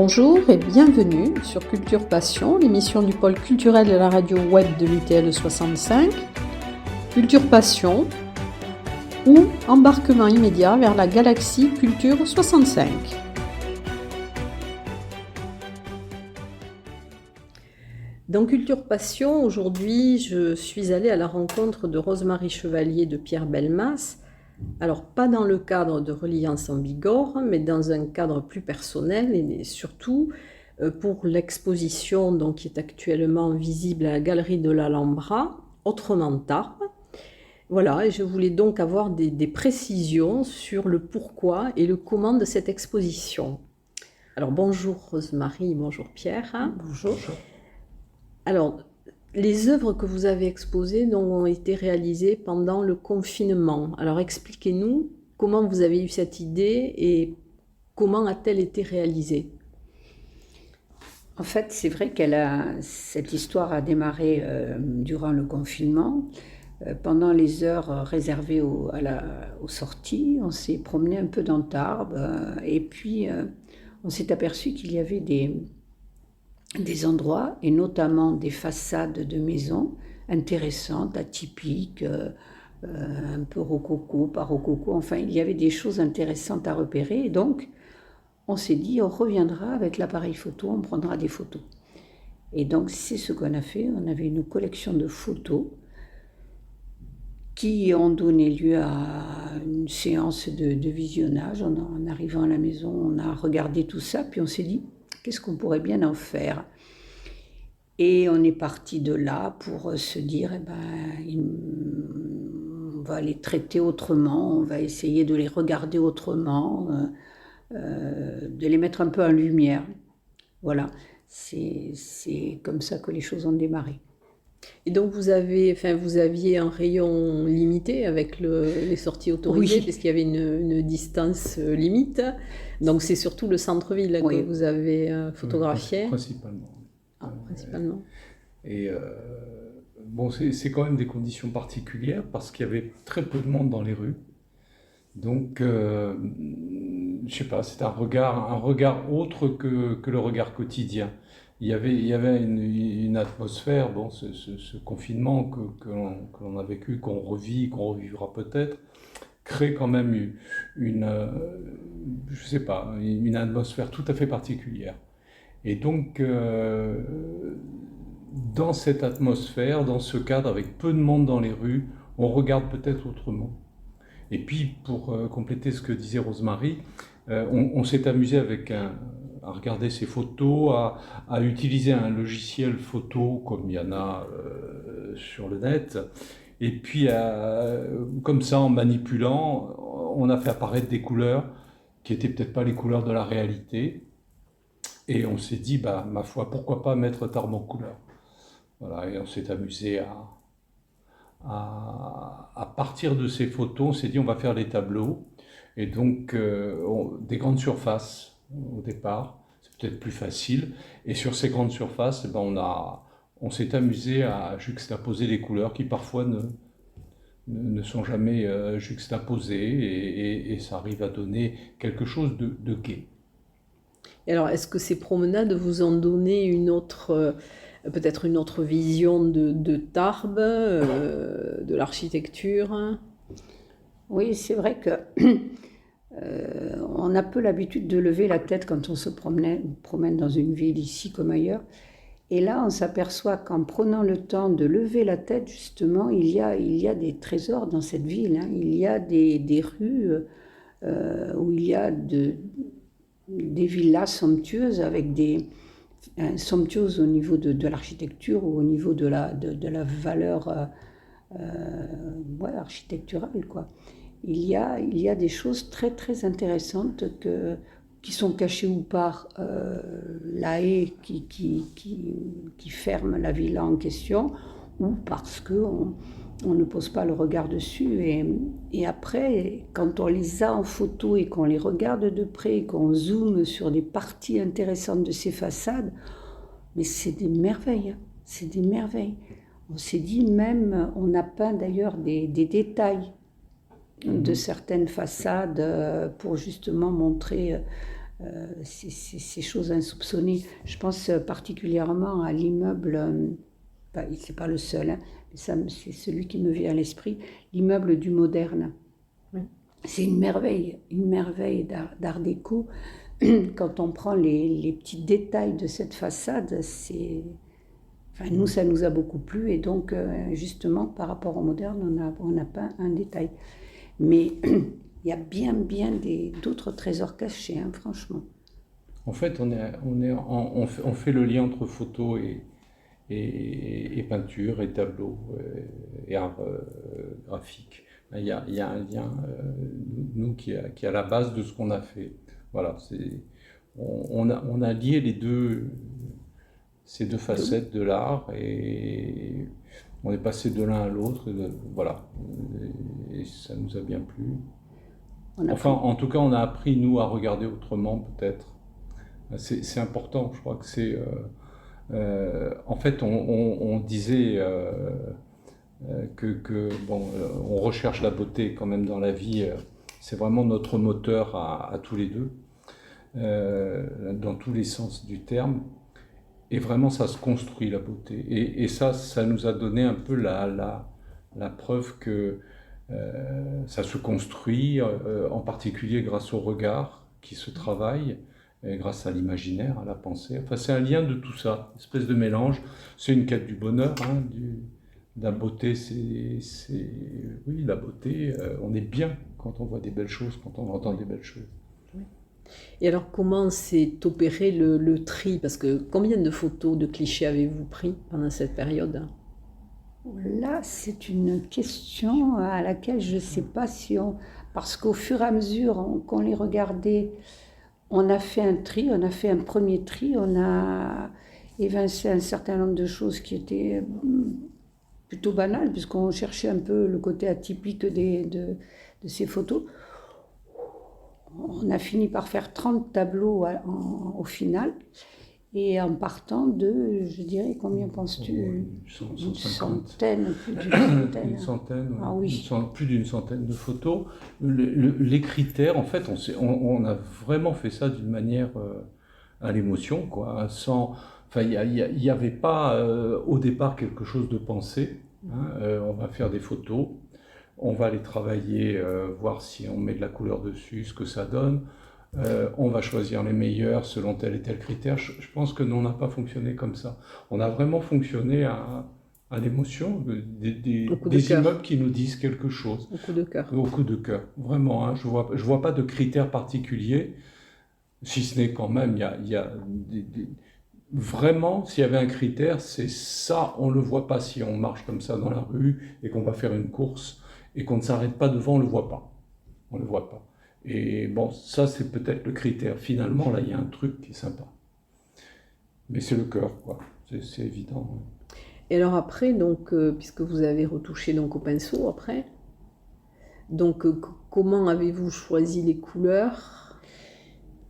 Bonjour et bienvenue sur Culture Passion, l'émission du pôle culturel de la radio web de l'UTL 65. Culture Passion ou embarquement immédiat vers la galaxie Culture 65. Dans Culture Passion, aujourd'hui, je suis allée à la rencontre de Rosemarie Chevalier de Pierre Belmas. Alors, pas dans le cadre de Reliance en Bigorre, mais dans un cadre plus personnel et surtout pour l'exposition donc, qui est actuellement visible à la Galerie de l'Alhambra, Autrement Tarbes. Voilà, et je voulais donc avoir des précisions sur le pourquoi et le comment de cette exposition. Alors, bonjour Rosemarie, bonjour Pierre. Bonjour. Alors, les œuvres que vous avez exposées ont été réalisées pendant le confinement. Alors, expliquez-nous comment vous avez eu cette idée et comment a-t-elle été réalisée? En fait, c'est vrai cette histoire a démarré durant le confinement. Pendant les heures réservées aux sorties, on s'est promené un peu dans Tarbes et puis on s'est aperçu qu'il y avait des endroits, et notamment des façades de maisons intéressantes, atypiques, un peu rococo, pas rococo, enfin il y avait des choses intéressantes à repérer, et donc on s'est dit on reviendra avec l'appareil photo, on prendra des photos. Et donc c'est ce qu'on a fait, on avait une collection de photos qui ont donné lieu à une séance de visionnage. En arrivant à la maison, on a regardé tout ça, puis on s'est dit qu'est-ce qu'on pourrait bien en faire? Et on est parti de là pour se dire, on va les traiter autrement, on va essayer de les regarder autrement, de les mettre un peu en lumière. Voilà, c'est comme ça que les choses ont démarré. Et donc vous aviez un rayon limité avec les sorties autorisées, Oui. Puisqu'il y avait une distance limite. Donc c'est surtout le centre-ville que vous avez photographié. Principalement. Principalement. Et bon, c'est quand même des conditions particulières parce qu'il y avait très peu de monde dans les rues. Donc, je sais pas, c'est un regard autre que le regard quotidien. Il y avait une atmosphère, bon, ce confinement que l'on a vécu, qu'on revivra peut-être, crée quand même une atmosphère tout à fait particulière. Et donc, dans cette atmosphère, dans ce cadre, avec peu de monde dans les rues, on regarde peut-être autrement. Et puis, pour compléter ce que disait Rosemarie, on s'est amusé à regarder ces photos, à utiliser un logiciel photo comme il y en a sur le net. Et puis, comme ça, en manipulant, on a fait apparaître des couleurs qui n'étaient peut-être pas les couleurs de la réalité. Et on s'est dit, ma foi, pourquoi pas mettre Tarbes en couleur? Voilà, et on s'est amusé à partir de ces photos, on s'est dit, on va faire des tableaux. Et donc, des grandes surfaces au départ, c'est peut-être plus facile. Et sur ces grandes surfaces, on s'est amusé à juxtaposer les couleurs qui parfois ne sont jamais juxtaposées. Et ça arrive à donner quelque chose de gai. Et alors, est-ce que ces promenades vous ont donné peut-être une autre vision de Tarbes, de l'architecture? Oui, c'est vrai que on a peu l'habitude de lever la tête quand on se promène dans une ville ici comme ailleurs. Et là, on s'aperçoit qu'en prenant le temps de lever la tête, justement, il y a des trésors dans cette ville. Hein. Il y a des rues où il y a des villas somptueuses avec somptueuses au niveau de l'architecture ou au niveau de la valeur architecturale, quoi. Il y a des choses très très intéressantes qui sont cachées ou par la haie qui ferme la villa en question, ou parce on ne pose pas le regard dessus. Et après, quand on les a en photo et qu'on les regarde de près, qu'on zoome sur des parties intéressantes de ces façades, mais c'est des merveilles, hein. C'est des merveilles. On s'est dit même, on a peint d'ailleurs des détails de certaines façades pour justement montrer ces choses insoupçonnées. Je pense particulièrement à l'immeuble, c'est pas le seul, hein, mais c'est celui qui me vient à l'esprit, l'immeuble du Moderne. Oui. C'est une merveille d'art déco. Quand on prend les petits détails de cette façade, nous, ça nous a beaucoup plu. Et donc, justement, par rapport au Moderne, on n'a pas un détail. Mais il y a bien d'autres trésors cachés, hein, franchement. En fait, on fait le lien entre photo et peinture et tableau et art graphique. Il y a un lien, nous, qui est à la base de ce qu'on a fait. Voilà, on a lié ces deux facettes de l'art et on est passé de l'un à l'autre. Voilà, et ça nous a bien plu. En tout cas, on a appris, nous, à regarder autrement, peut-être. C'est important, je crois que c'est... en fait, on disait on recherche la beauté quand même dans la vie. C'est vraiment notre moteur à tous les deux, dans tous les sens du terme. Et vraiment, ça se construit, la beauté. Et ça nous a donné un peu la preuve que ça se construit, en particulier grâce au regard qui se travaille, grâce à l'imaginaire, à la pensée. Enfin, c'est un lien de tout ça, une espèce de mélange. C'est une quête du bonheur, hein, la beauté, oui, la beauté, on est bien quand on voit des belles choses, quand on entend des belles choses. Oui. Et alors, comment s'est opéré le tri? Parce que combien de photos de clichés avez-vous pris pendant cette période? Là, c'est une question à laquelle je ne sais pas si on... Parce qu'au fur et à mesure qu'on les regardait, on a fait un tri, on a fait un premier tri, on a évincé un certain nombre de choses qui étaient plutôt banales, puisqu'on cherchait un peu le côté atypique de ces photos. On a fini par faire 30 tableaux au final. Et en partant de, je dirais, combien penses-tu? Une centaine, plus d'une centaine. Une centaine, ah, oui. Plus d'une centaine de photos. Les critères, en fait, on a vraiment fait ça d'une manière à l'émotion, quoi. Il n'y avait pas au départ quelque chose de pensé. Hein. On va faire des photos, on va les travailler, voir si on met de la couleur dessus, ce que ça donne. On va choisir les meilleurs selon tel et tel critère. Je pense que nous, on n'a pas fonctionné comme ça. On a vraiment fonctionné à l'émotion, des immeubles qui nous disent quelque chose. Au coup de cœur. Au coup de cœur, vraiment. Hein, je vois pas de critères particuliers, si ce n'est quand même, il y a vraiment, s'il y avait un critère, c'est ça, on ne le voit pas si on marche comme ça dans la rue et qu'on va faire une course et qu'on ne s'arrête pas devant, on ne le voit pas. On ne le voit pas. Et bon, ça, c'est peut-être le critère. Finalement, là, il y a un truc qui est sympa. Mais c'est le cœur, quoi. C'est évident. Et alors après, donc, puisque vous avez retouché donc, au pinceau après, donc comment avez-vous choisi les couleurs?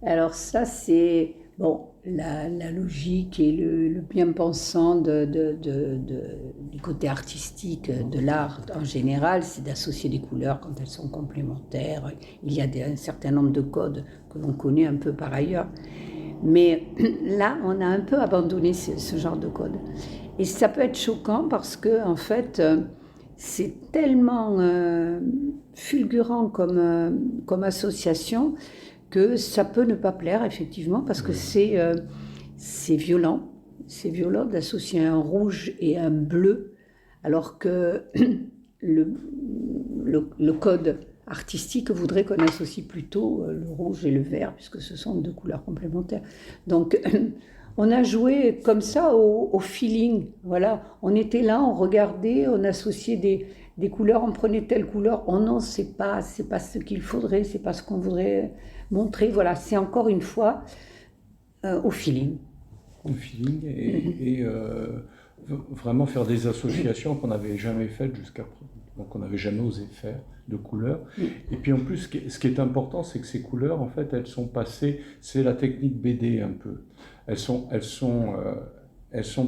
Alors ça, c'est bon, la logique et le bien-pensant du côté artistique de l'art en général, c'est d'associer des couleurs quand elles sont complémentaires. Il y a un certain nombre de codes que l'on connaît un peu par ailleurs. Mais là, on a un peu abandonné ce genre de code. Et ça peut être choquant parce que, en fait, c'est tellement fulgurant comme association que ça peut ne pas plaire, effectivement, parce que c'est violent. C'est violent d'associer un rouge et un bleu, alors que le code artistique voudrait qu'on associe plutôt le rouge et le vert, puisque ce sont deux couleurs complémentaires. Donc, on a joué comme ça au feeling. Voilà, on était là, on regardait, on associait des couleurs, on prenait telle couleur. Oh non, c'est pas ce qu'il faudrait, c'est pas ce qu'on voudrait montrer. Voilà, c'est encore une fois au feeling. Au feeling et vraiment faire des associations qu'on n'avait jamais faites jusqu'à présent. Donc on n'avait jamais osé faire de couleurs. Et puis en plus, ce qui est important, c'est que ces couleurs, en fait, elles sont passées, c'est la technique BD un peu. Elles sont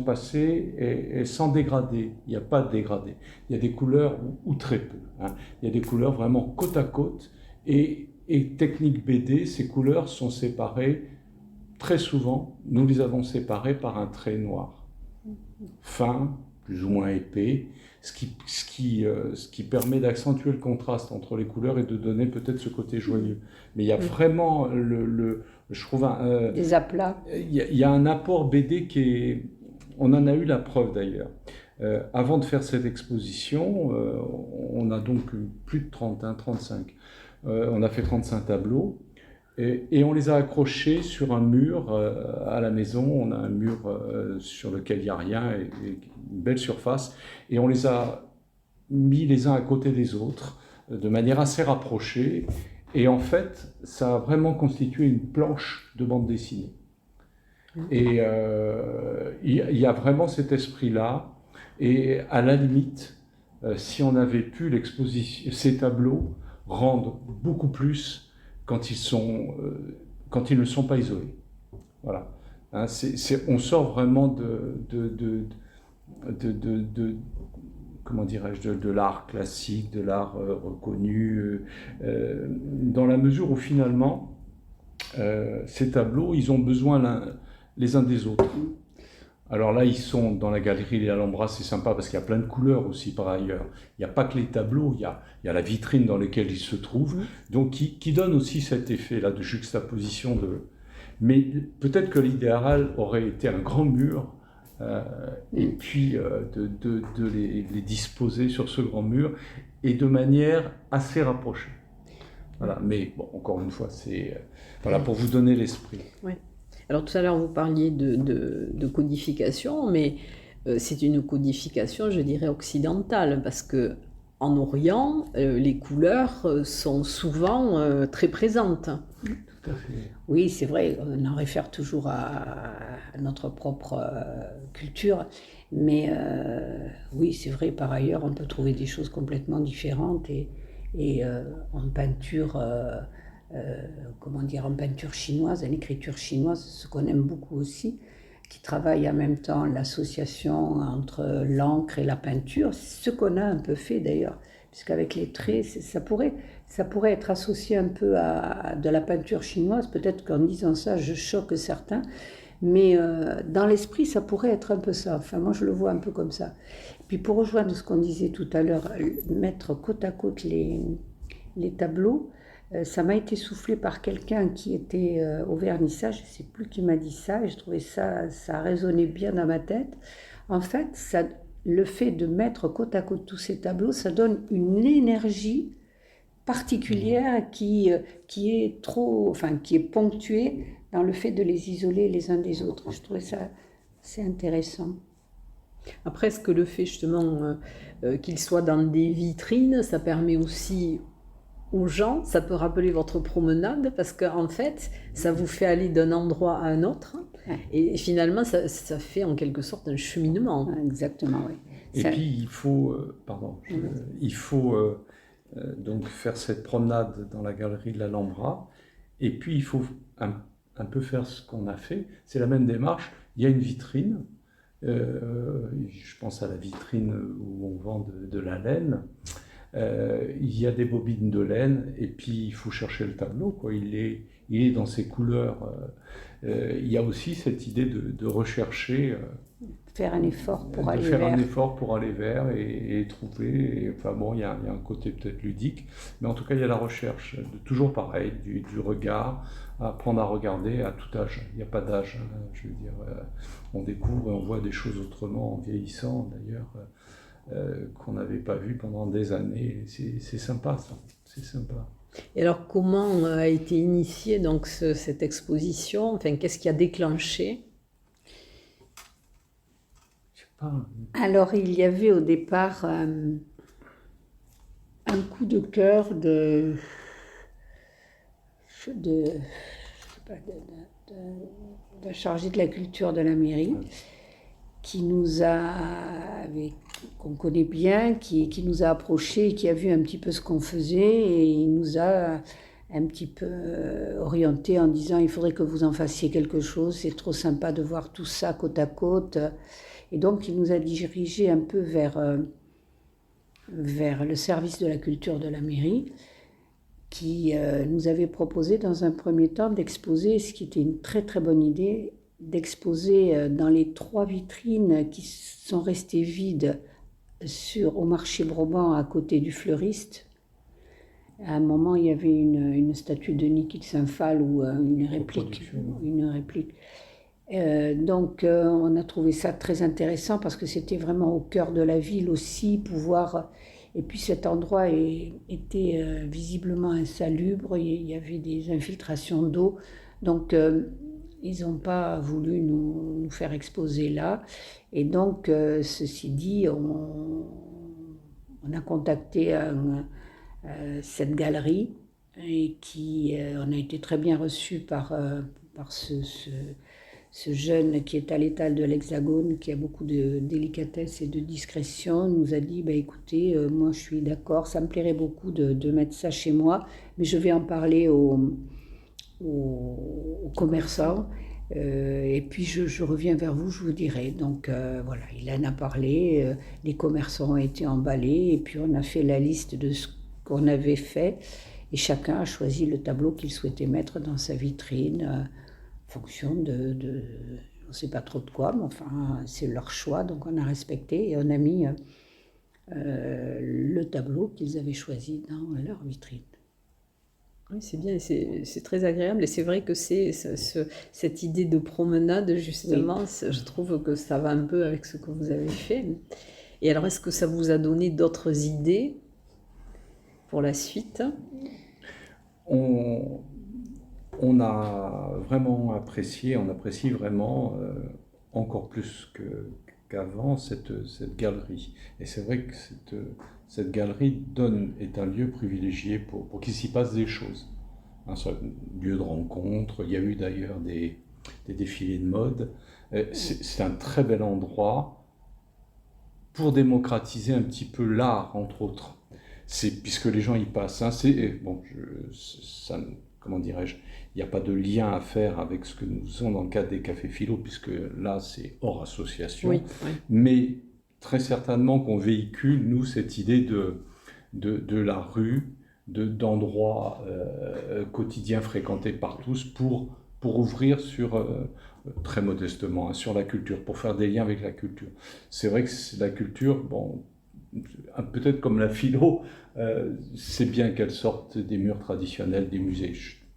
passées et sans dégradé. Il n'y a pas de dégradé. Il y a des couleurs ou très peu. Hein. Il y a des couleurs vraiment côte à côte et Et technique BD, ces couleurs sont séparées, très souvent, nous les avons séparées par un trait noir, fin, plus ou moins épais, ce qui permet d'accentuer le contraste entre les couleurs et de donner peut-être ce côté joyeux. Mais il y a vraiment, je trouve, Des aplats. il y a un apport BD qui est... On en a eu la preuve d'ailleurs. Avant de faire cette exposition, on a donc plus de 30, 35. On a fait 35 tableaux et on les a accrochés sur un mur à la maison. On a un mur sur lequel il n'y a rien et une belle surface. Et on les a mis les uns à côté des autres de manière assez rapprochée. Et en fait, ça a vraiment constitué une planche de bande dessinée. Et il y a vraiment cet esprit-là. Et à la limite, si on avait pu l'exposition, ces tableaux rendent beaucoup plus quand ils ne sont pas isolés. Voilà. Hein, on sort vraiment comment dirais-je, de l'art classique, de l'art reconnu, dans la mesure où finalement, ces tableaux, ils ont besoin les uns des autres. Alors là, ils sont dans la galerie de l'Alhambra, c'est sympa parce qu'il y a plein de couleurs aussi par ailleurs. Il n'y a pas que les tableaux, il y a la vitrine dans laquelle ils se trouvent, donc qui donne aussi cet effet-là de juxtaposition. Mais peut-être que l'idéal aurait été un grand mur, et puis de les disposer sur ce grand mur, et de manière assez rapprochée. Voilà. Mais bon, encore une fois, c'est voilà, pour vous donner l'esprit. Oui. Alors tout à l'heure, vous parliez de codification, mais c'est une codification, je dirais, occidentale, parce que en Orient, les couleurs sont souvent très présentes. Tout à fait. Oui, c'est vrai, on en réfère toujours à notre propre culture, mais oui, c'est vrai, par ailleurs, on peut trouver des choses complètement différentes et en peinture... comment dire, en peinture chinoise, en écriture chinoise, ce qu'on aime beaucoup aussi, qui travaille en même temps l'association entre l'encre et la peinture, ce qu'on a un peu fait d'ailleurs, puisqu'avec les traits, ça pourrait être associé un peu à de la peinture chinoise, peut-être qu'en disant ça, je choque certains, mais dans l'esprit, ça pourrait être un peu ça, enfin moi je le vois un peu comme ça. Et puis pour rejoindre ce qu'on disait tout à l'heure, mettre côte à côte les tableaux, ça m'a été soufflé par quelqu'un qui était au vernissage, je ne sais plus qui m'a dit ça, et je trouvais ça résonnait bien dans ma tête. En fait, le fait de mettre côte à côte tous ces tableaux, ça donne une énergie particulière qui est ponctuée dans le fait de les isoler les uns des autres. Je trouvais ça assez intéressant. Après, est-ce que le fait justement qu'ils soient dans des vitrines, ça permet aussi aux gens, ça peut rappeler votre promenade, parce qu'en fait, ça vous fait aller d'un endroit à un autre, et finalement, ça fait en quelque sorte un cheminement. Exactement, oui. Et puis, il faut, donc faire cette promenade dans la galerie de l'Alhambra, et puis il faut un peu faire ce qu'on a fait, c'est la même démarche, il y a une vitrine, je pense à la vitrine où on vend de la laine, il y a des bobines de laine et puis il faut chercher le tableau, quoi. Il est dans ses couleurs. Il y a aussi cette idée de rechercher, faire un effort pour aller faire vers. un effort pour aller vers et trouver. Et, enfin bon, il y a un côté peut-être ludique, mais en tout cas il y a la recherche, toujours pareil, du regard, apprendre à regarder à tout âge. Il n'y a pas d'âge, hein, je veux dire. On découvre et on voit des choses autrement en vieillissant d'ailleurs. Qu'on n'avait pas vu pendant des années. C'est sympa, ça. C'est sympa. Et alors, comment a été initiée donc cette exposition? Enfin, qu'est-ce qui a déclenché? Je sais pas. Alors, il y avait au départ un coup de cœur de chargé de la culture de la mairie, qu'on connaît bien, qui nous a approchés, qui a vu un petit peu ce qu'on faisait, et il nous a un petit peu orientés en disant il faudrait que vous en fassiez quelque chose, c'est trop sympa de voir tout ça côte à côte. Et donc il nous a dirigés un peu vers le service de la culture de la mairie. qui nous avait proposé dans un premier temps d'exposer, ce qui était une très très bonne idée, d'exposer dans les 3 vitrines qui sont restées vides au marché Broban à côté du fleuriste. À un moment, il y avait une statue de Niki de Saint-Phal ou une réplique. Donc, on a trouvé ça très intéressant parce que c'était vraiment au cœur de la ville aussi, pouvoir... Et puis cet endroit était visiblement insalubre, il y avait des infiltrations d'eau. Donc, ils n'ont pas voulu nous faire exposer là. Et donc, ceci dit, on a contacté cette galerie et on a été très bien reçus par ce jeune qui est à l'étal de l'Hexagone, qui a beaucoup de délicatesse et de discrétion, nous a dit écoutez, moi je suis d'accord, ça me plairait beaucoup de mettre ça chez moi, mais je vais en parler aux commerçants. Et puis je reviens vers vous, je vous dirai. Donc voilà, il en a parlé, les commerçants ont été emballés, et puis on a fait la liste de ce qu'on avait fait, et chacun a choisi le tableau qu'il souhaitait mettre dans sa vitrine, en fonction de on ne sait pas trop de quoi, mais enfin c'est leur choix, donc on a respecté, et on a mis le tableau qu'ils avaient choisi dans leur vitrine. Oui, c'est bien, c'est très agréable, et c'est vrai que cette idée de promenade, justement, oui. Je trouve que ça va un peu avec ce que vous avez fait. Et alors, est-ce que ça vous a donné d'autres idées pour la suite? On a vraiment apprécié, on apprécie vraiment encore plus qu'avant cette galerie. Et c'est vrai que cette galerie est un lieu privilégié pour qu'il s'y passe des choses. Un lieu de rencontre, il y a eu d'ailleurs des défilés de mode. C'est un très bel endroit pour démocratiser un petit peu l'art, entre autres. Puisque les gens y passent. Hein, comment dirais-je, il n'y a pas de lien à faire avec ce que nous faisons dans le cadre des cafés philo, puisque là, c'est hors association. Oui. Mais très certainement qu'on véhicule, nous, cette idée de la rue, d'endroits quotidiens fréquentés par tous pour ouvrir très modestement, sur la culture, pour faire des liens avec la culture. C'est vrai que la culture, peut-être comme la philo, c'est bien qu'elle sorte des murs traditionnels des musées.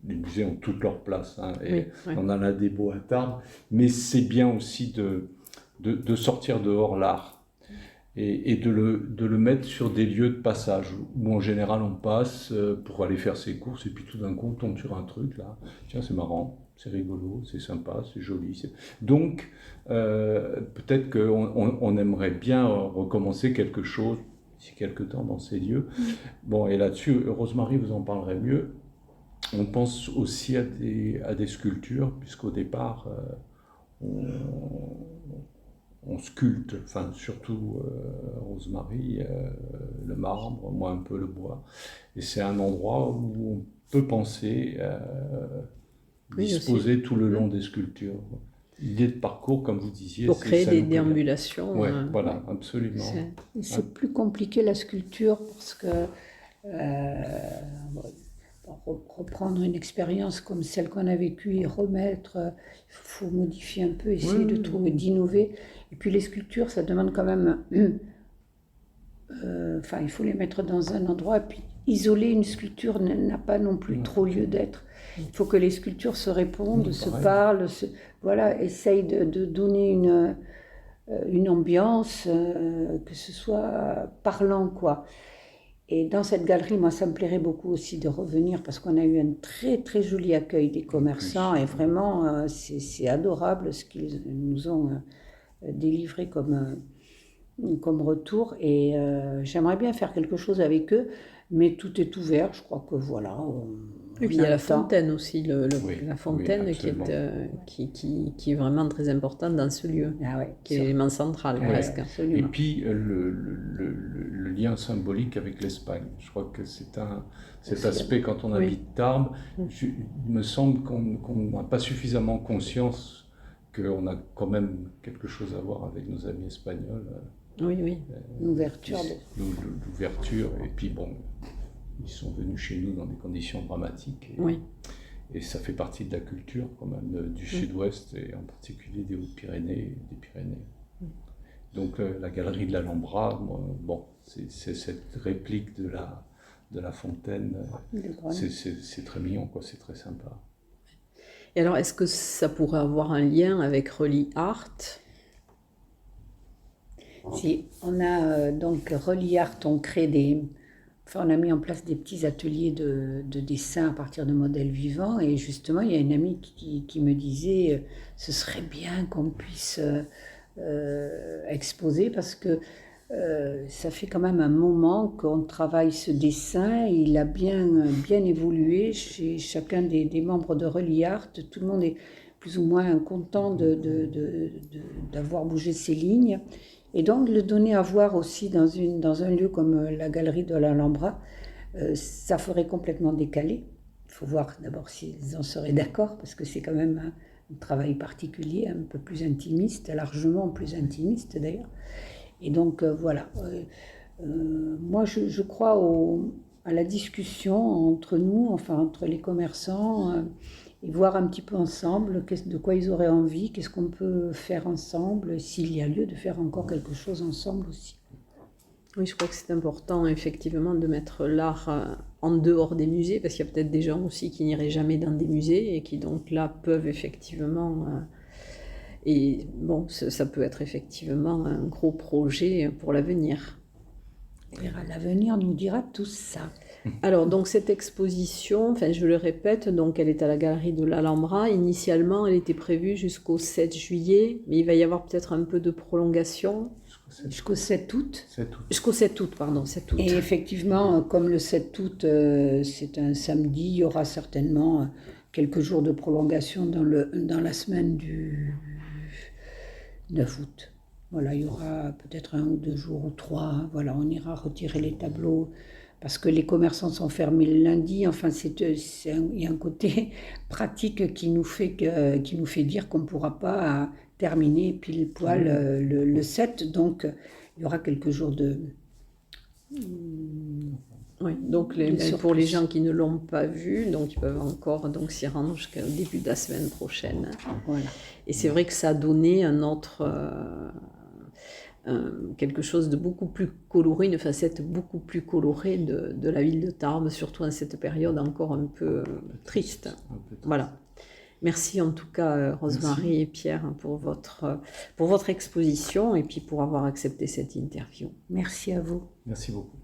Les musées ont toute leur place, hein, et on en a des beaux à Tarbes, mais c'est bien aussi de sortir dehors l'art et de le mettre sur des lieux de passage où en général on passe pour aller faire ses courses, et puis tout d'un coup on tombe sur un truc là, tiens c'est marrant, c'est rigolo, c'est sympa, c'est joli. Donc peut-être qu'on aimerait bien recommencer quelque chose d'ici quelque temps dans ces lieux. Bon, et là-dessus, Rosemarie vous en parlerait mieux. On pense aussi à des sculptures, puisqu'au départ, on sculpte, enfin surtout Rosemarie, le marbre, moi un peu le bois. Et c'est un endroit où on peut penser disposer tout le long des sculptures. L'idée de parcours, comme vous disiez, pour créer des déambulations. Oui, voilà, absolument. C'est plus compliqué la sculpture parce que reprendre une expérience comme celle qu'on a vécue et remettre, il faut modifier un peu, essayer de trouver, d'innover. Et puis les sculptures, ça demande quand même, il faut les mettre dans un endroit, et puis isoler une sculpture n'a pas non plus trop lieu d'être. Il faut que les sculptures se répondent, se parlent, essayent de donner une ambiance, que ce soit parlant, quoi. Et dans cette galerie, moi, ça me plairait beaucoup aussi de revenir, parce qu'on a eu un très, très joli accueil des commerçants, et vraiment, c'est adorable ce qu'ils nous ont délivré comme retour. Et j'aimerais bien faire quelque chose avec eux, mais tout est ouvert, je crois que voilà. Et puis il y a la fontaine aussi, la fontaine qui est vraiment très importante dans ce lieu, qui est l'élément central presque. Absolument. Et puis le lien symbolique avec l'Espagne. Je crois que cet aspect, quand on habite Tarbes, il me semble qu'on n'a pas suffisamment conscience qu'on a quand même quelque chose à voir avec nos amis espagnols. Oui. L'ouverture. L'ouverture, et puis bon... ils sont venus chez nous dans des conditions dramatiques. Oui. Et ça fait partie de la culture quand même du sud-ouest et en particulier des Hautes-Pyrénées et des Pyrénées. Donc la galerie de l'Alhambra, bon, c'est cette réplique de la fontaine, c'est très mignon, quoi, c'est très sympa. Et alors, est-ce que ça pourrait avoir un lien avec Relly Art? Si, on a donc Relly Art, on a mis en place des petits ateliers de dessin à partir de modèles vivants, et justement il y a une amie qui me disait ce serait bien qu'on puisse exposer, parce que ça fait quand même un moment qu'on travaille ce dessin. Il a bien évolué chez chacun des membres de Relly Art. Tout le monde est plus ou moins content d'avoir bougé ses lignes. Et donc le donner à voir aussi dans un lieu comme la galerie de l'Alhambra, ça ferait complètement décalé. Il faut voir d'abord s'ils en seraient d'accord, parce que c'est quand même un travail particulier, un peu plus intimiste, largement plus intimiste d'ailleurs. Et donc voilà, moi je crois à la discussion entre nous, enfin entre les commerçants, et voir un petit peu ensemble de quoi ils auraient envie, qu'est-ce qu'on peut faire ensemble, s'il y a lieu de faire encore quelque chose ensemble aussi. Oui, je crois que c'est important effectivement de mettre l'art en dehors des musées, parce qu'il y a peut-être des gens aussi qui n'iraient jamais dans des musées et qui donc là peuvent effectivement... et bon, ça peut être effectivement un gros projet pour l'avenir. L'avenir nous dira tout ça. Alors, donc cette exposition, enfin je le répète, donc elle est à la galerie de l'Alhambra. Initialement, elle était prévue jusqu'au 7 juillet, mais il va y avoir peut-être un peu de prolongation. Jusqu'au 7 août. Jusqu'au 7 août, pardon, 7 août. Et effectivement, comme le 7 août, c'est un samedi, il y aura certainement quelques jours de prolongation dans la semaine du 9 août. Voilà, il y aura peut-être 1 ou 2 jours ou 3. Voilà, on ira retirer les tableaux parce que les commerçants sont fermés le lundi. Enfin, il y a un côté pratique qui nous fait dire qu'on ne pourra pas terminer pile poil le 7. Donc, il y aura quelques jours de... Oui, donc pour les gens qui ne l'ont pas vu, donc ils peuvent encore s'y rendre jusqu'au début de la semaine prochaine. Voilà. Et c'est vrai que ça a donné un autre... quelque chose de beaucoup plus coloré, une facette beaucoup plus colorée de la ville de Tarbes, surtout en cette période encore un peu triste. Voilà. Merci en tout cas Rose-Marie et Pierre pour votre exposition et puis pour avoir accepté cette interview. Merci à vous. Merci beaucoup.